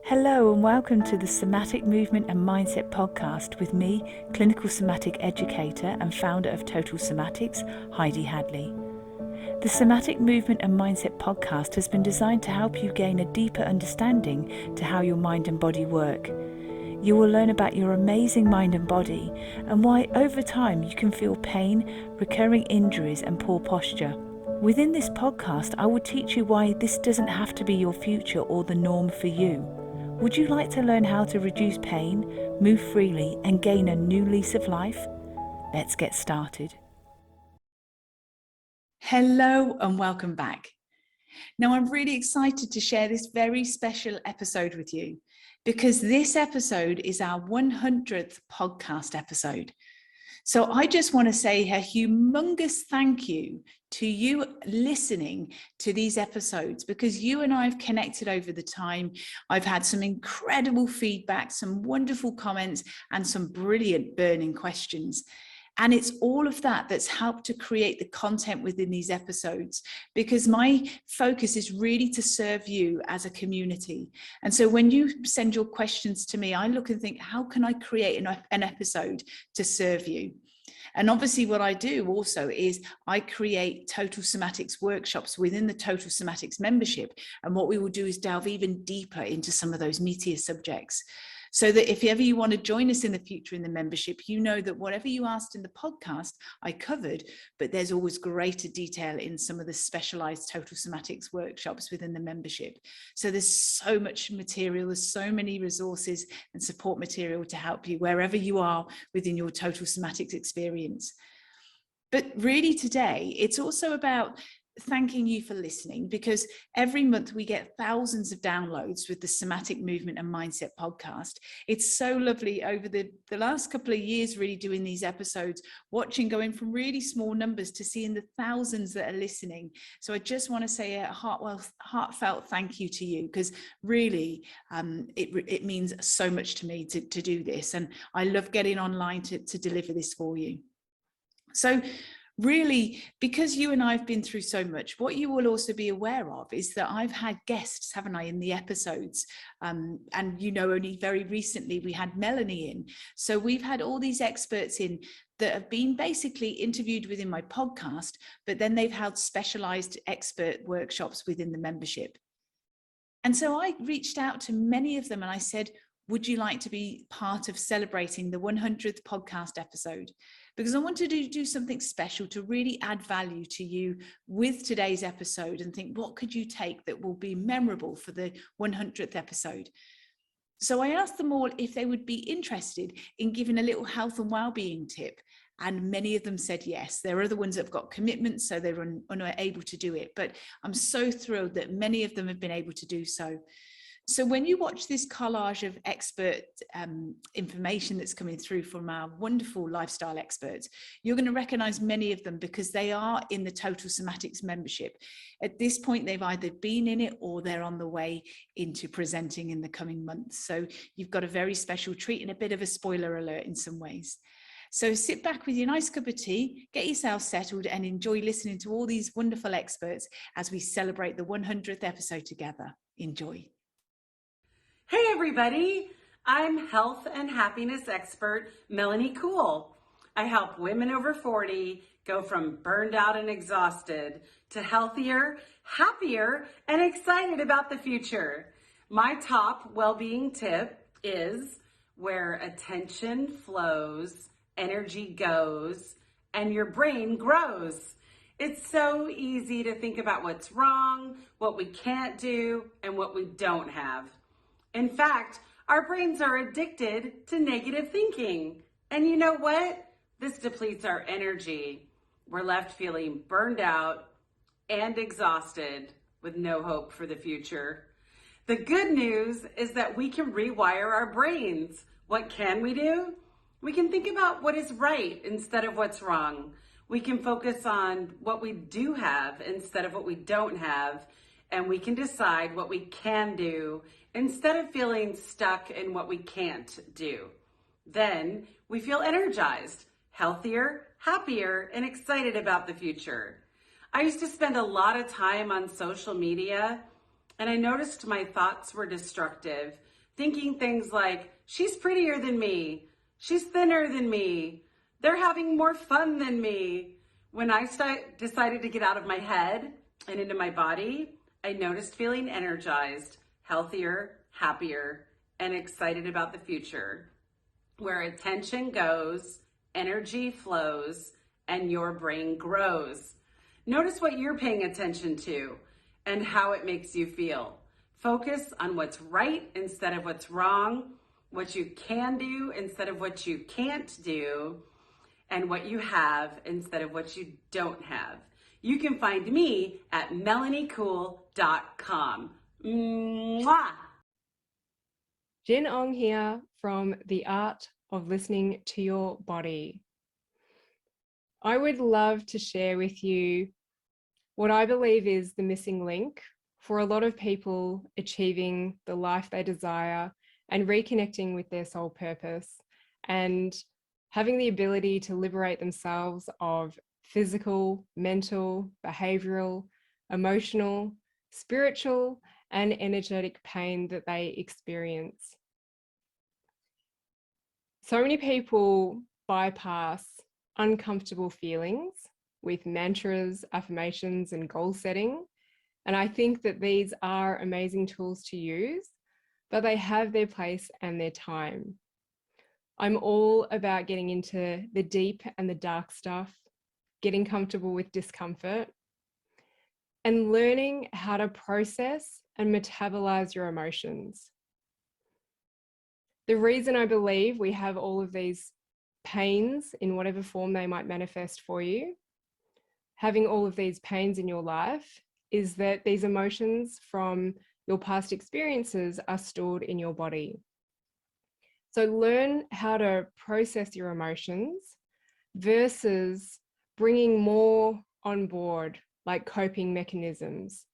Hello and welcome to the Somatic Movement and Mindset podcast with me, clinical somatic educator and founder of Total Somatics, Heidi Hadley. The Somatic Movement and Mindset podcast has been designed to help you gain a deeper understanding to how your mind and body work. You will learn about your amazing mind and body and why over time you can feel pain, recurring injuries and poor posture. Within this podcast, I will teach you why this doesn't have to be your future or the norm for you. Would you like to learn how to reduce pain, move freely, and gain a new lease of life? Let's get started. Hello and welcome back. Now, I'm really excited to share this very special episode with you because this episode is our 100th podcast episode. So I just want to say a humongous thank you to you listening to these episodes, because you and I have connected over the time. I've had some incredible feedback, some wonderful comments, and some brilliant burning questions. And it's all of that that's helped to create the content within these episodes, because my focus is really to serve you as a community. And so when you send your questions to me, I look and think, how can I create an episode to serve you? And obviously what I do also is I create Total Somatics workshops within the Total Somatics membership. And what we will do is delve even deeper into some of those meatier subjects, so that if ever you want to join us in the future in the membership, you know that whatever you asked in the podcast, I covered, but there's always greater detail in some of the specialized Total Somatics workshops within the membership. So there's so much material, there's so many resources and support material to help you wherever you are within your Total Somatics experience. But really today, it's also about thanking you for listening, because every month we get thousands of downloads with the Somatic Movement and Mindset podcast. It's so lovely over the last couple of years, really doing these episodes, watching going from really small numbers to seeing the thousands that are listening. So I just want to say a heartfelt thank you to you, because really it means so much to me to do this. And I love getting online to deliver this for you. So really, because you and I have been through so much, what you will also be aware of is that I've had guests, haven't I, in the episodes. And, you know, only very recently we had Melanie in. So we've had all these experts in that have been basically interviewed within my podcast, but then they've held specialized expert workshops within the membership. And so I reached out to many of them and I said, would you like to be part of celebrating the 100th podcast episode? Because I wanted to do something special to really add value to you with today's episode and think, what could you take that will be memorable for the 100th episode? So I asked them all if they would be interested in giving a little health and well-being tip. And many of them said yes. There are other ones that have got commitments, so they're unable to do it. But I'm so thrilled that many of them have been able to do so. So when you watch this collage of expert information that's coming through from our wonderful lifestyle experts, you're going to recognize many of them because they are in the Total Somatics membership. At this point, they've either been in it or they're on the way into presenting in the coming months. So you've got a very special treat and a bit of a spoiler alert in some ways. So sit back with your nice cup of tea, get yourself settled and enjoy listening to all these wonderful experts as we celebrate the 100th episode together. Enjoy. Hey everybody, I'm health and happiness expert Melanie Cool. I help women over 40 go from burned out and exhausted to healthier, happier, and excited about the future. My top well-being tip is where attention flows, energy goes, and your brain grows. It's so easy to think about what's wrong, what we can't do, and what we don't have. In fact, our brains are addicted to negative thinking. And you know what? This depletes our energy. We're left feeling burned out and exhausted with no hope for the future. The good news is that we can rewire our brains. What can we do? We can think about what is right instead of what's wrong. We can focus on what we do have instead of what we don't have. And we can decide what we can do instead of feeling stuck in what we can't do. Then we feel energized, healthier, happier, and excited about the future. I used to spend a lot of time on social media, and I noticed my thoughts were destructive. thinking things like, she's prettier than me, she's thinner than me, they're having more fun than me. When I decided to get out of my head and into my body, I noticed feeling energized, healthier, happier, and excited about the future. Where attention goes, energy flows, and your brain grows. Notice what you're paying attention to and how it makes you feel. Focus on what's right instead of what's wrong, what you can do instead of what you can't do, and what you have instead of what you don't have. You can find me at melaniecool.com. Mwah! Jen Ong here from The Art of Listening to Your Body. I would love to share with you what I believe is the missing link for a lot of people achieving the life they desire and reconnecting with their soul purpose and having the ability to liberate themselves of physical, mental, behavioral, emotional, spiritual, and energetic pain that they experience. So many people bypass uncomfortable feelings with mantras, affirmations, and goal setting. And I think that these are amazing tools to use, but they have their place and their time. I'm all about getting into the deep and the dark stuff, getting comfortable with discomfort, and learning how to process and metabolize your emotions. The reason I believe we have all of these pains in whatever form they might manifest for you, having all of these pains in your life, is that these emotions from your past experiences are stored in your body. So learn how to process your emotions versus bringing more on board, like coping mechanisms,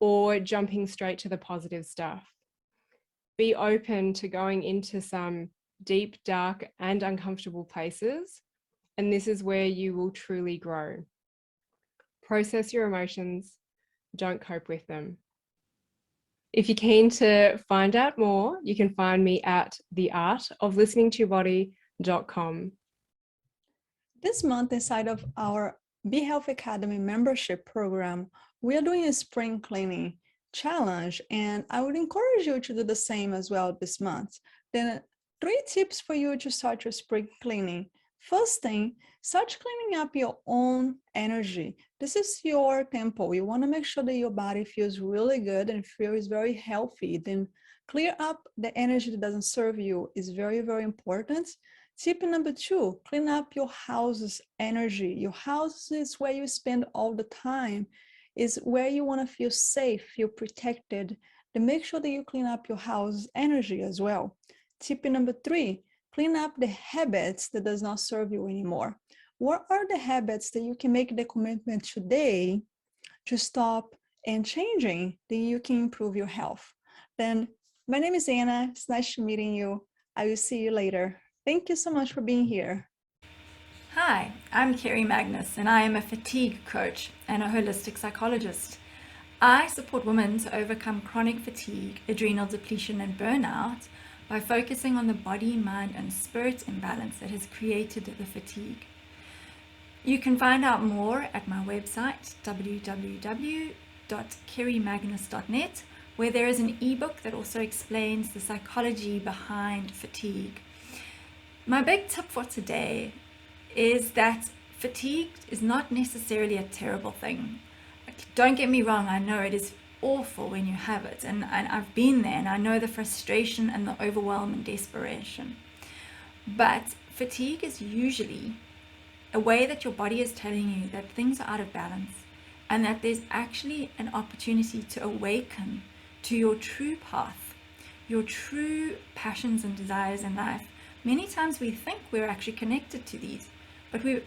or jumping straight to the positive stuff. Be open to going into some deep, dark, and uncomfortable places, and this is where you will truly grow. Process your emotions, don't cope with them. If you're keen to find out more, you can find me at theartoflisteningtoyourbody.com. This month, inside of our Be Health Academy membership program, we are doing a spring cleaning challenge, and I would encourage you to do the same as well this month. Then 3 tips for you to start your spring cleaning. First thing, start cleaning up your own energy. This is your temple. You want to make sure that your body feels really good and feels very healthy. Then clear up the energy that doesn't serve you is very, very important. Tip number 2, clean up your house's energy. Your house is where you spend all the time, is where you want to feel safe, feel protected. Then make sure that you clean up your house's energy as well. Tip number 3, clean up the habits that does not serve you anymore. What are the habits that you can make the commitment today to stop and changing, then you can improve your health? Then my name is Anna. It's nice meeting you. I will see you later. Thank you so much for being here. Hi, I'm KERRY MAGNUS, and I am a fatigue coach and a holistic psychologist. I support women to overcome chronic fatigue, adrenal depletion, and burnout by focusing on the body, mind, and spirit imbalance that has created the fatigue. You can find out more at my website, www.kerrymagnus.net, where there is an ebook that also explains the psychology behind fatigue. My big tip for today is that fatigue is not necessarily a terrible thing. Don't get me wrong, I know it is awful when you have it, and I've been there, and I know the frustration and the overwhelm and desperation. But fatigue is usually a way that your body is telling you that things are out of balance and that there's actually an opportunity to awaken to your true path, your true passions and desires in life. Many times we think we're actually connected to these, but we're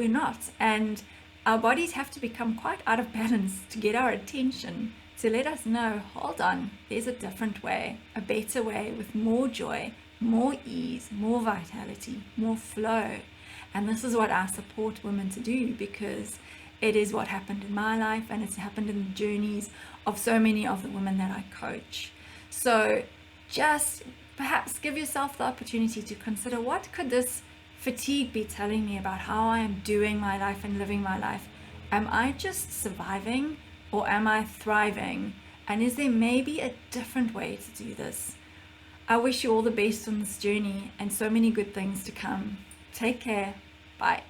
not, and our bodies have to become quite out of balance to get our attention, to let us know, hold on, there's a different way, a better way with more joy, more ease, more vitality, more flow. And this is what I support women to do, because it is what happened in my life, and it's happened in the journeys of so many of the women that I coach. So just perhaps give yourself the opportunity to consider, what could this fatigue be telling me about how I am doing my life and living my life? Am I just surviving, or am I thriving? And is there maybe a different way to do this? I wish you all the best on this journey and so many good things to come. Take care. Bye.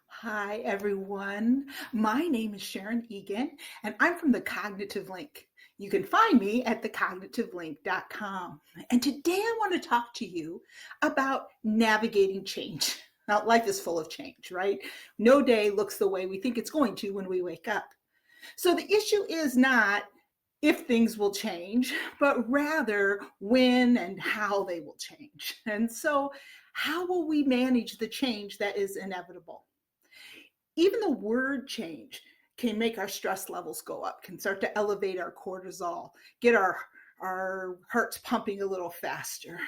Hi, everyone. My name is Sharon EAGEN, and I'm from the Cognitive Link. You can find me at thecognitivlink.com. And today I want to talk to you about navigating change. Now, life is full of change, right? No day looks the way we think it's going to when we wake up. So the issue is not if things will change, but rather when and how they will change. And so how will we manage the change that is inevitable? Even the word change can make our stress levels go up, can start to elevate our cortisol, get our hearts pumping a little faster,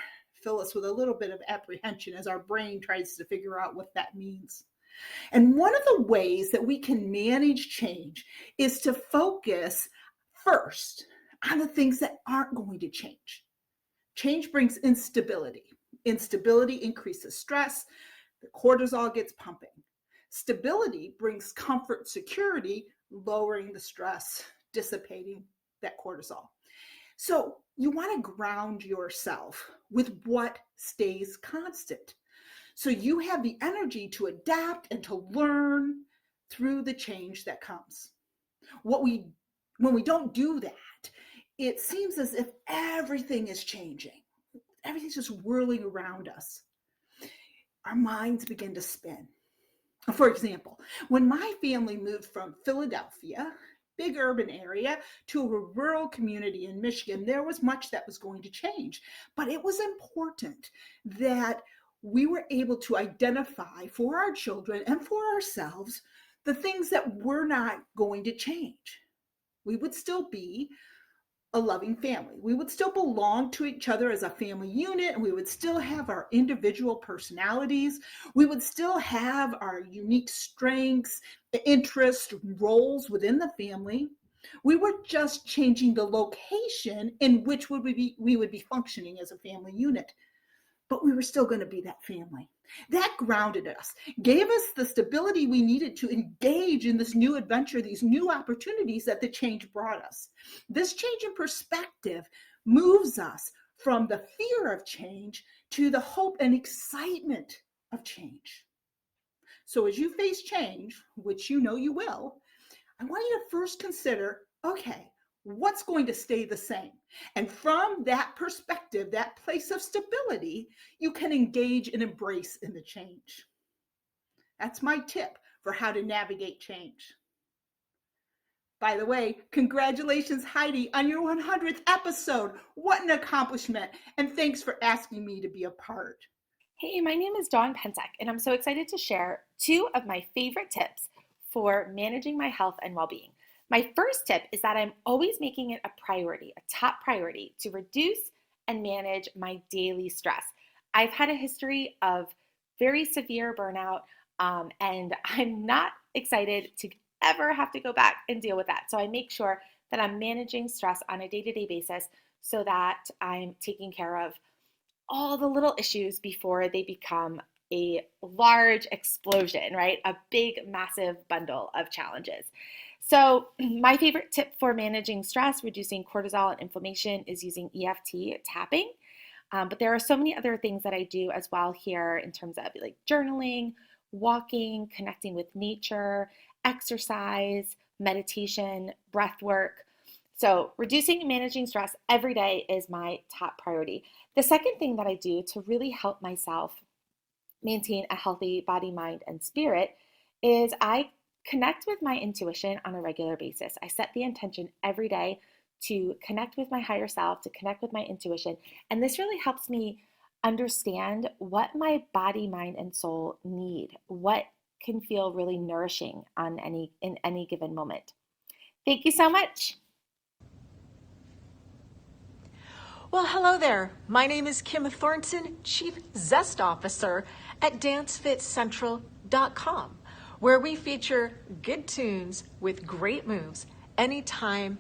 fill us with a little bit of apprehension as our brain tries to figure out what that means. And one of the ways that we can manage change is to focus first on the things that aren't going to change. Change brings instability. Instability increases stress. The cortisol gets pumping. Stability brings comfort, security, lowering the stress, dissipating that cortisol. So you want to ground yourself with what stays constant. So you have the energy to adapt and to learn through the change that comes. When we don't do that, it seems as if everything is changing. Everything's just whirling around us. Our minds begin to spin. For example, when my family moved from Philadelphia, big urban area, to a rural community in Michigan, there was much that was going to change. But it was important that we were able to identify for our children and for ourselves the things that were not going to change. We would still be a loving family. We would still belong to each other as a family unit, and we would still have our individual personalities. We would still have our unique strengths, interests, roles within the family. We were just changing the location in which we would be functioning as a family unit. But we were still going to be that family. That grounded us, gave us the stability we needed to engage in this new adventure, these new opportunities that the change brought us. This change in perspective moves us from the fear of change to the hope and excitement of change. So as you face change, which you know you will, I want you to first consider, okay, what's going to stay the same? And from that perspective, that place of stability, you can engage and embrace in the change. That's my tip for how to navigate change. By the way, congratulations, Heidi, on your 100th episode. What an accomplishment. And thanks for asking me to be a part. Hey, my name is Dawn PENSACK, and I'm so excited to share 2 of my favorite tips for managing my health and well-being. My first tip is that I'm always making it a priority, a top priority, to reduce and manage my daily stress. I've had a history of very severe burnout, and I'm not excited to ever have to go back and deal with that. So I make sure that I'm managing stress on a day-to-day basis so that I'm taking care of all the little issues before they become a large explosion, right? A big, massive bundle of challenges. So my favorite tip for managing stress, reducing cortisol and inflammation, is using EFT tapping. But there are so many other things that I do as well here in terms of like journaling, walking, connecting with nature, exercise, meditation, breath work. So reducing and managing stress every day is my top priority. The second thing that I do to really help myself maintain a healthy body, mind, and spirit is I connect with my intuition on a regular basis. I set the intention every day to connect with my higher self, to connect with my intuition. And this really helps me understand what my body, mind, and soul need, what can feel really nourishing in any given moment. Thank you so much. Well, hello there. My name is Kim Thornton, Chief Zest Officer at DanceFitCentral.com, where we feature good tunes with great moves anytime,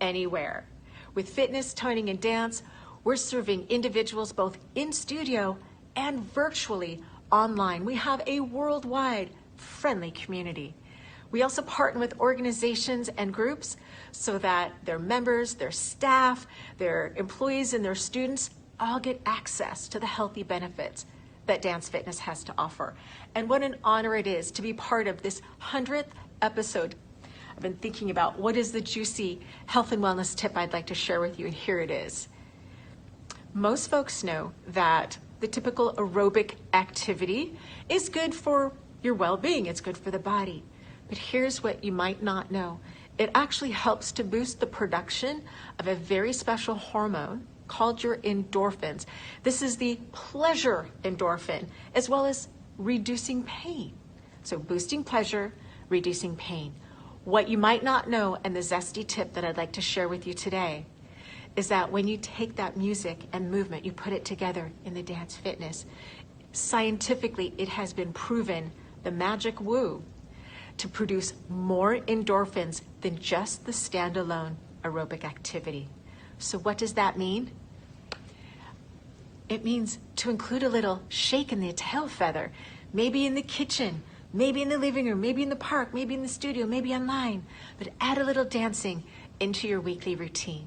anywhere. With fitness, toning, and dance, we're serving individuals both in studio and virtually online. We have a worldwide friendly community. We also partner with organizations and groups so that their members, their staff, their employees, and their students all get access to the healthy benefits that dance fitness has to offer. And what an honor it is to be part of this 100th episode. I've been thinking about what is the juicy health and wellness tip I'd like to share with you, and here it is. Most folks know that the typical aerobic activity is good for your well-being, it's good for the body. But here's what you might not know. It actually helps to boost the production of a very special hormone called your endorphins. This is the pleasure endorphin, as well as reducing pain. So boosting pleasure, reducing pain. What you might not know, and the zesty tip that I'd like to share with you today, is that when you take that music and movement, you put it together in the dance fitness, scientifically it has been proven, the magic woo, to produce more endorphins than just the standalone aerobic activity. So what does that mean? It means to include a little shake in the tail feather, maybe in the kitchen, maybe in the living room, maybe in the park, maybe in the studio, maybe online, but add a little dancing into your weekly routine.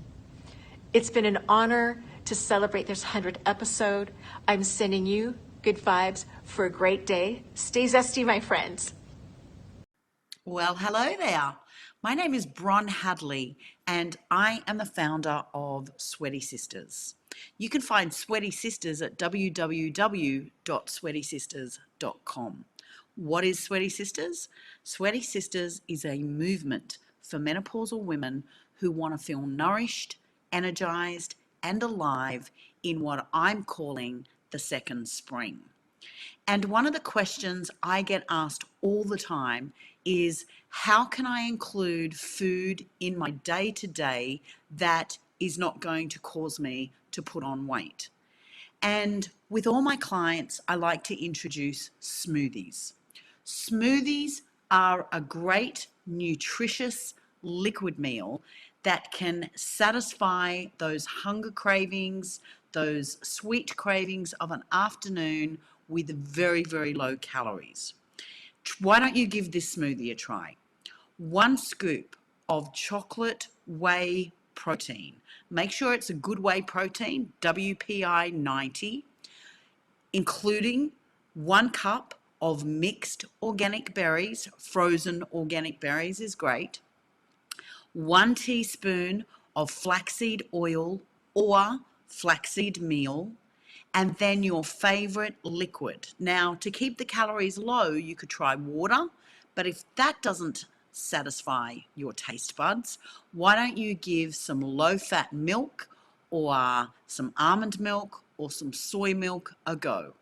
It's been an honor to celebrate this 100th episode. I'm sending you good vibes for a great day. Stay zesty, my friends. Well, hello there. My name is BRON HADLEY, and I am the founder of Sweaty Sisters. You can find Sweaty Sisters at www.sweatysisters.com. What is Sweaty Sisters? Sweaty Sisters is a movement for menopausal women who want to feel nourished, energized, and alive in what I'm calling the second spring. And one of the questions I get asked all the time is, how can I include food in my day-to-day that is not going to cause me to put on weight? And with all my clients, I like to introduce smoothies. Smoothies are a great, nutritious liquid meal that can satisfy those hunger cravings, those sweet cravings of an afternoon with very, very low calories. Why don't you give this smoothie a try? 1 scoop of chocolate whey protein. Make sure it's a good whey protein, WPI 90, including 1 cup of mixed organic berries. Frozen organic berries is great. 1 teaspoon of flaxseed oil or flaxseed meal, and then your favorite liquid. Now, to keep the calories low, you could try water, but if that doesn't satisfy your taste buds, why don't you give some low-fat milk or some almond milk or some soy milk a go.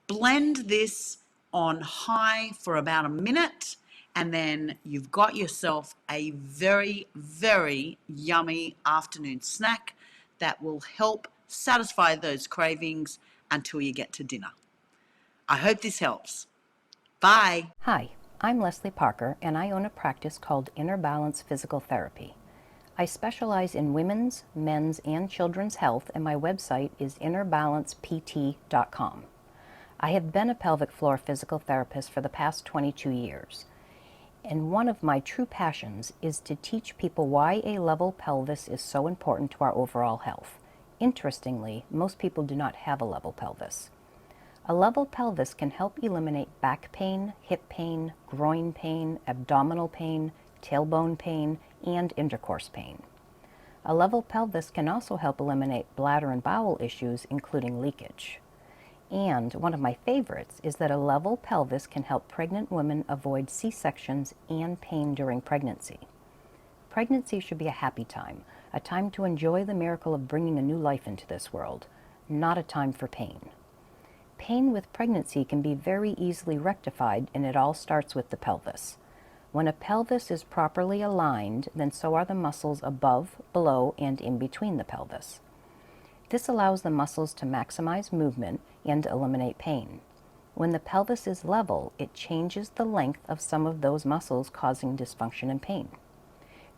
Blend this on high for about a minute, and then you've got yourself a very, very yummy afternoon snack that will help satisfy those cravings until you get to dinner. I hope this helps. Bye. Hi, I'm Leslie Parker, and I own a practice called Inner Balance Physical Therapy. I specialize in women's, men's, and children's health, and my website is innerbalancept.com. I have been a pelvic floor physical therapist for the past 22 years, and one of my true passions is to teach people why a level pelvis is so important to our overall health. Interestingly, most people do not have a level pelvis. A level pelvis can help eliminate back pain, hip pain, groin pain, abdominal pain, tailbone pain, and intercourse pain. A level pelvis can also help eliminate bladder and bowel issues, including leakage. And one of my favorites is that a level pelvis can help pregnant women avoid C-sections and pain during pregnancy. Pregnancy should be a happy time, a time to enjoy the miracle of bringing a new life into this world, not a time for pain. Pain with pregnancy can be very easily rectified, and it all starts with the pelvis. When a pelvis is properly aligned, then so are the muscles above, below, and in between the pelvis. This allows the muscles to maximize movement and eliminate pain. When the pelvis is level, it changes the length of some of those muscles, causing dysfunction and pain.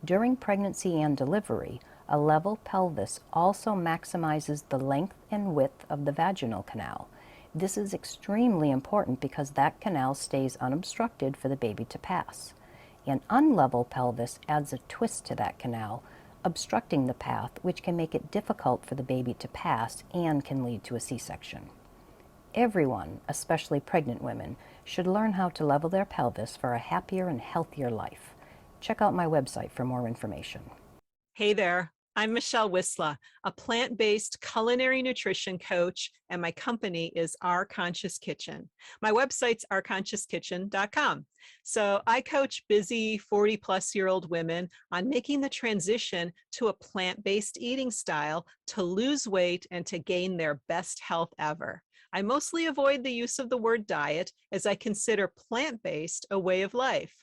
During pregnancy and delivery, A level pelvis also maximizes the length and width of the vaginal canal. This is extremely important because that canal stays unobstructed for the baby to pass. An unlevel pelvis adds a twist to that canal, obstructing the path, which can make it difficult for the baby to pass and can lead to a C-section. Everyone, especially pregnant women, should learn how to level their pelvis for a happier and healthier life. Check out my website for more information. Hey there, I'm Michele WISLA, a plant-based culinary nutrition coach, and my company is Our Conscious Kitchen. My website's ourconsciouskitchen.com. So I coach busy 40-plus-year-old women on making the transition to a plant-based eating style to lose weight and to gain their best health ever. I mostly avoid the use of the word diet as I consider plant-based a way of life.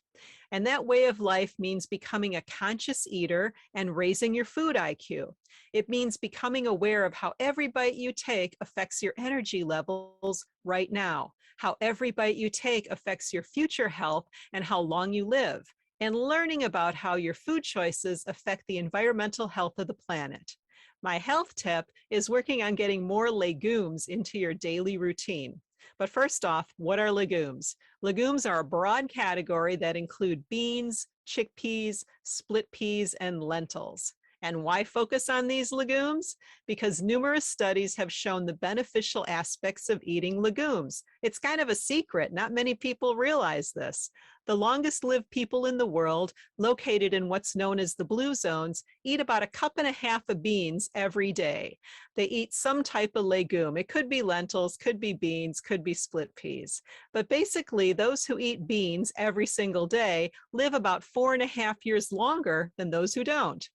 And that way of life means becoming a conscious eater and raising your food IQ. It means becoming aware of how every bite you take affects your energy levels right now, how every bite you take affects your future health and how long you live, and learning about how your food choices affect the environmental health of the planet. My health tip is working on getting more legumes into your daily routine. But first off, what are legumes? Legumes are a broad category that include beans, chickpeas, split peas, and lentils. And why focus on these legumes? Because numerous studies have shown the beneficial aspects of eating legumes. It's kind of a secret. Not many people realize this. The longest lived people in the world, located in what's known as the blue zones, eat about 1.5 cups of beans every day. They eat some type of legume. It could be lentils, could be beans, could be split peas. But basically, those who eat beans every single day live about 4.5 years longer than those who don't.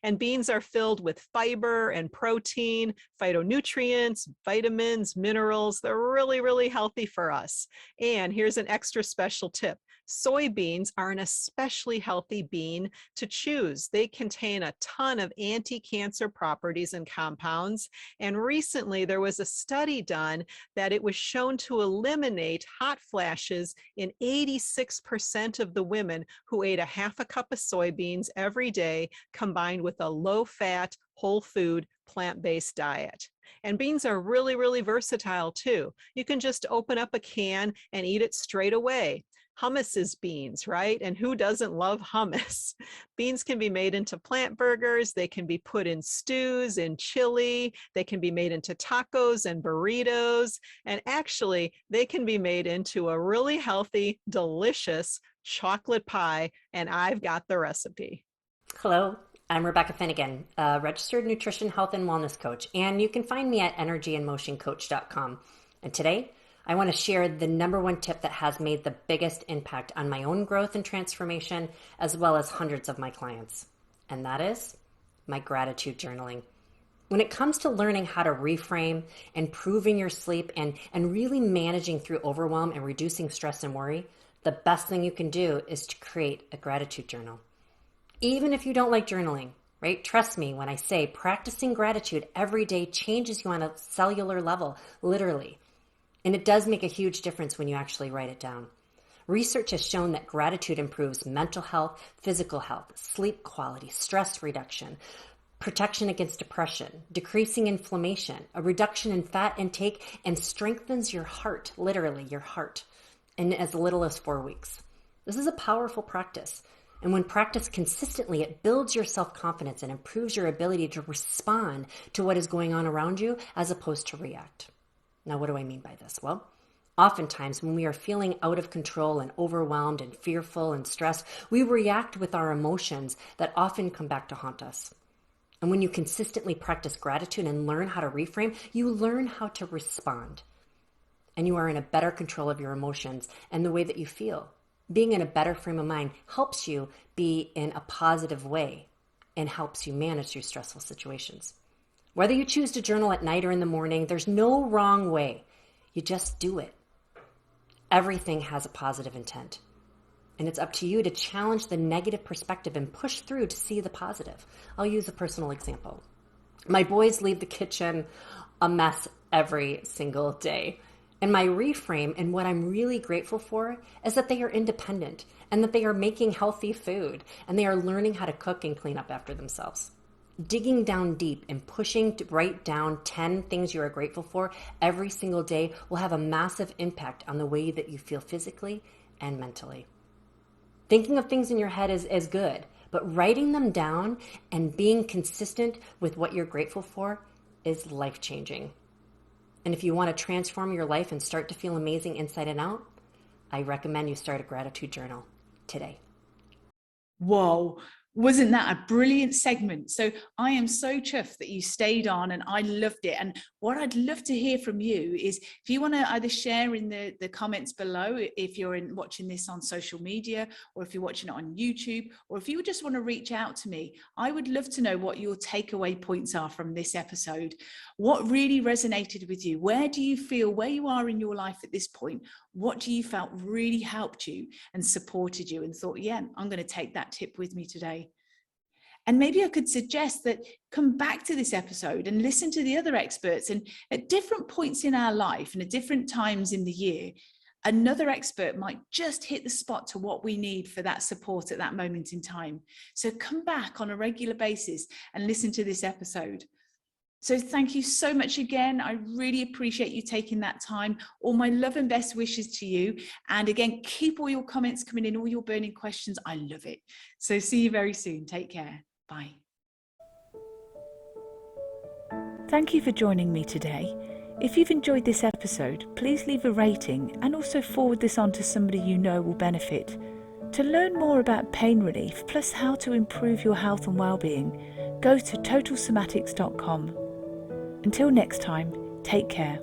And beans are filled with fiber and protein, phytonutrients, vitamins, minerals. They're really, really healthy for us. And here's an extra special tip. Soybeans are an especially healthy bean to choose. They contain a ton of anti-cancer properties and compounds. And recently there was a study done that it was shown to eliminate hot flashes in 86% of the women who ate 1/2 cup of soybeans every day, combined with a low-fat, whole food, plant-based diet. And beans are really, really versatile too. You can just open up a can and eat it straight away. Hummus is beans, right? And who doesn't love hummus? Beans can be made into plant burgers. They can be put in stews, in chili. They can be made into tacos and burritos. And actually, they can be made into a really healthy, delicious chocolate pie. And I've got the recipe. Hello, I'm Rebekkaah Finnigan, a registered nutrition, health, and wellness coach. And you can find me at energyandmotioncoach.com. And today, I want to share the #1 tip that has made the biggest impact on my own growth and transformation, as well as hundreds of my clients. And that is my gratitude journaling. When it comes to learning how to reframe, improving your sleep, and really managing through overwhelm and reducing stress and worry, the best thing you can do is to create a gratitude journal. Even if you don't like journaling, right? Trust me when I say practicing gratitude every day changes you on a cellular level, literally. And it does make a huge difference when you actually write it down. Research has shown that gratitude improves mental health, physical health, sleep quality, stress reduction, protection against depression, decreasing inflammation, a reduction in fat intake, and strengthens your heart, literally your heart, in as little as 4 weeks. This is a powerful practice. And when practiced consistently, it builds your self-confidence and improves your ability to respond to what is going on around you as opposed to react. Now, what do I mean by this? Well, oftentimes when we are feeling out of control and overwhelmed and fearful and stressed, we react with our emotions that often come back to haunt us. And when you consistently practice gratitude and learn how to reframe, you learn how to respond. And you are in a better control of your emotions and the way that you feel. Being in a better frame of mind helps you be in a positive way and helps you manage through stressful situations. Whether you choose to journal at night or in the morning, there's no wrong way. You just do it. Everything has a positive intent. And it's up to you to challenge the negative perspective and push through to see the positive. I'll use a personal example. My boys leave the kitchen a mess every single day. And my reframe and what I'm really grateful for is that they are independent and that they are making healthy food and they are learning how to cook and clean up after themselves. Digging down deep and pushing to write down 10 things you are grateful for every single day will have a massive impact on the way that you feel physically and mentally. Thinking of things in your head is good, but writing them down and being consistent with what you're grateful for is life-changing. And if you want to transform your life and start to feel amazing inside and out, I recommend you start a gratitude journal today. Whoa, wasn't that a brilliant segment? So I am so chuffed that you stayed on and I loved it. And what I'd love to hear from you is if you want to either share in the comments below, if you're watching this on social media, or if you're watching it on YouTube, or if you just want to reach out to me, I would love to know what your takeaway points are from this episode. What really resonated with you? Where do you feel, where you are in your life at this point? What do you felt really helped you and supported you and thought, yeah, I'm going to take that tip with me today? And maybe I could suggest that come back to this episode and listen to the other experts. And at different points in our life and at different times in the year, another expert might just hit the spot to what we need for that support at that moment in time. So come back on a regular basis and listen to this episode. So thank you so much again. I really appreciate you taking that time. All my love and best wishes to you. And again, keep all your comments coming in, all your burning questions. I love it. So see you very soon. Take care. Bye. Thank you for joining me today. If you've enjoyed this episode, please leave a rating and also forward this on to somebody you know will benefit. To learn more about pain relief, plus how to improve your health and well-being, go to totalsomatics.com. Until next time, take care.